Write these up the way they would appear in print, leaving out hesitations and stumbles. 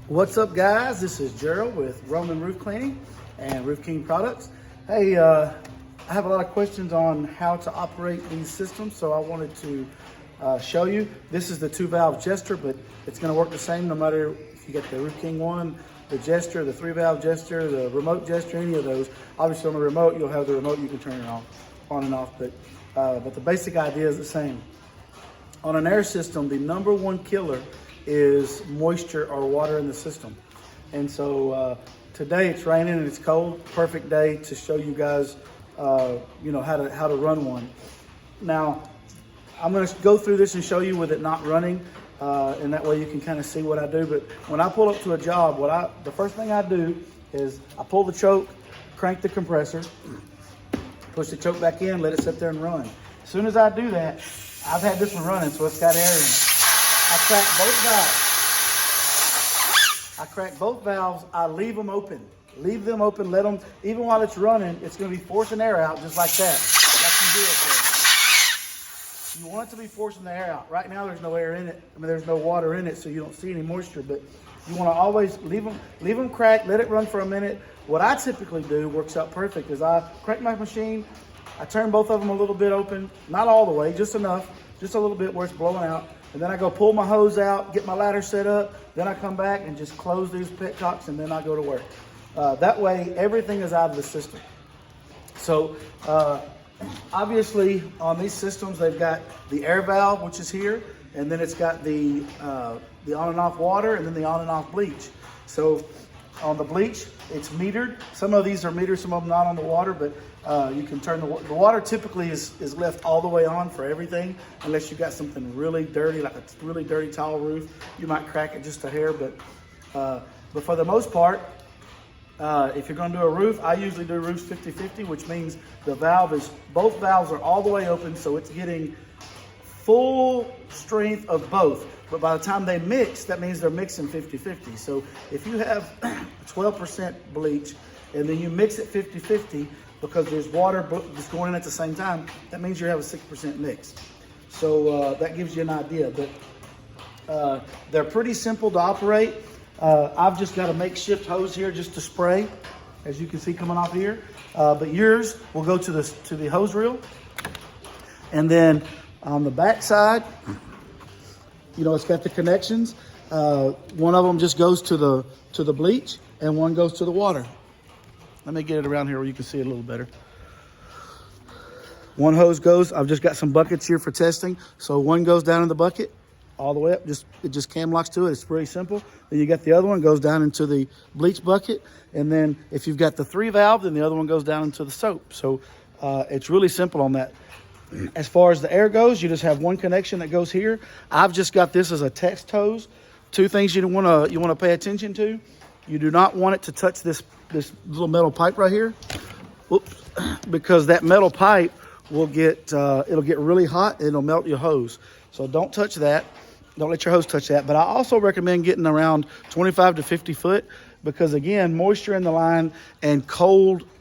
What's up, guys? This is Gerald with Roman Roof Cleaning and Roof King Products. Hey, I have a lot of questions on how to operate these systems, so I wanted to show you. This is the 2-valve gesture, but it's going to work the same no matter if you get the Roof King one, the gesture, the 3-valve gesture, the remote gesture, any of those. Obviously, on the remote, you'll have the remote, you can turn it on and off, but the basic idea is the same. On an air system, the number one killer is moisture or water in the system. And so today it's raining and it's cold. Perfect day to show you guys how to run one. Now I'm going to go through this and show you with it not running, and that way you can kind of see what I do. But when I pull up to a job, the first thing I do is I pull the choke, crank the compressor, push the choke back in, let it sit there and run. As soon as I do that, I've had this one running, so it's got air in it. I crack both valves. I leave them open. Leave them open, let them, even while it's running, it's going to be forcing air out just like that. You want it to be forcing the air out. Right now there's no air in it. I mean, there's no water in it, so you don't see any moisture, but you want to always leave them cracked, let it run for a minute. What I typically do works out perfect is I crank my machine, I turn both of them a little bit open, not all the way, just enough, just a little bit where it's blowing out. And then I go pull my hose out, get my ladder set up. Then I come back and just close these petcocks, and then I go to work. That way, everything is out of the system. So obviously on these systems, they've got the air valve, which is here. And then it's got the on and off water, and then the on and off bleach. So on the bleach, it's metered. Some of these are metered, some of them not on the water, but you can turn the water typically is left all the way on for everything, unless you got something really dirty, like a really dirty tile roof. You might crack it just a hair, but for the most part, if you're going to do a roof, I usually do roofs 50-50, which means both valves are all the way open, so it's getting full strength of both. But by the time they mix, that means they're mixing 50-50. So if you have 12% bleach and then you mix it 50-50, because there's water just going in at the same time, that means you have a 6% mix. So that gives you an idea. But they're pretty simple to operate. I've just got a makeshift hose here just to spray, as you can see coming off here. But yours will go to the hose reel. And then on the back side, it's got the connections. One of them just goes to the bleach, and one goes to the water. Let me get it around here where you can see it a little better. One hose goes, I've just got some buckets here for testing. So one goes down in the bucket all the way up, it just cam locks to it. It's pretty simple. Then you got the other one goes down into the bleach bucket. And then if you've got the 3-valve, then the other one goes down into the soap. So it's really simple on that. As far as the air goes, you just have one connection that goes here. I've just got this as a text hose. Two things you want to pay attention to. You do not want it to touch this little metal pipe right here. Oops. Because that metal pipe will it'll get really hot and it'll melt your hose. So don't touch that. Don't let your hose touch that. But I also recommend getting around 25 to 50 foot, because again, moisture in the line and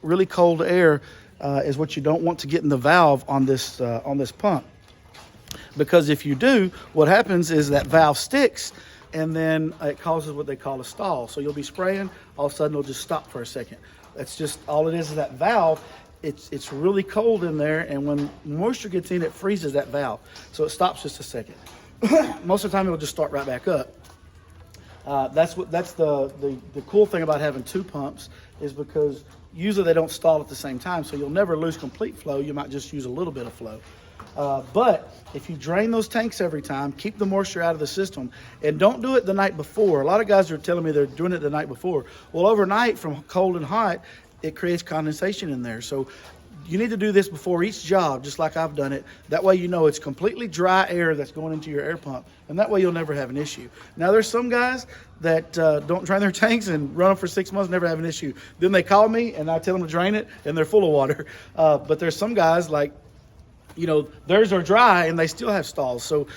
really cold air is what you don't want to get in the valve on this pump. Because if you do, what happens is that valve sticks, and then it causes what they call a stall. So you'll be spraying, all of a sudden it'll just stop for a second. That's just all it is that valve. It's really cold in there, and when moisture gets in, it freezes that valve. So it stops just a second. Most of the time it'll just start right back up. That's the cool thing about having two pumps, is because usually they don't stall at the same time, so you'll never lose complete flow. You might just use a little bit of flow. But if you drain those tanks every time, keep the moisture out of the system, and don't do it the night before. A lot of guys are telling me they're doing it the night before. Well, overnight from cold and hot, it creates condensation in there. So you need to do this before each job, just like I've done it. That way it's completely dry air that's going into your air pump, and that way you'll never have an issue. Now, there's some guys that don't drain their tanks and run them for 6 months, never have an issue. Then they call me, and I tell them to drain it, and they're full of water. But there's some guys like, theirs are dry, and they still have stalls. So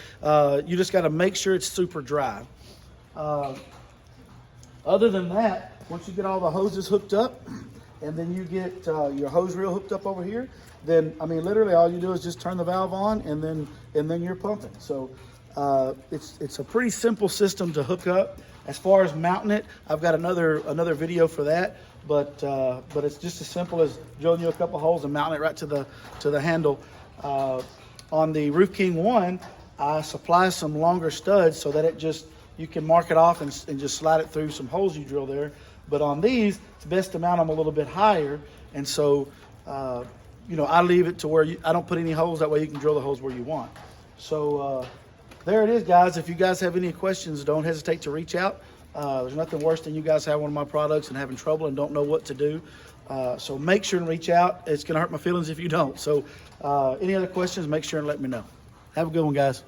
you just got to make sure it's super dry. Other than that, once you get all the hoses hooked up, and then you get your hose reel hooked up over here, then literally all you do is just turn the valve on, and then you're pumping. So it's a pretty simple system to hook up. As far as mounting it, I've got another video for that. But it's just as simple as drilling you a couple holes and mounting it right to the handle. On the Roof King 1, I supply some longer studs so that you can mark it off and just slide it through some holes you drill there. But on these, it's best to mount them a little bit higher. And so, I leave it to where I don't put any holes. That way you can drill the holes where you want. So there it is, guys. If you guys have any questions, don't hesitate to reach out. There's nothing worse than you guys have one of my products and having trouble and don't know what to do. So make sure and reach out. It's going to hurt my feelings if you don't. So any other questions, make sure and let me know. Have a good one, guys.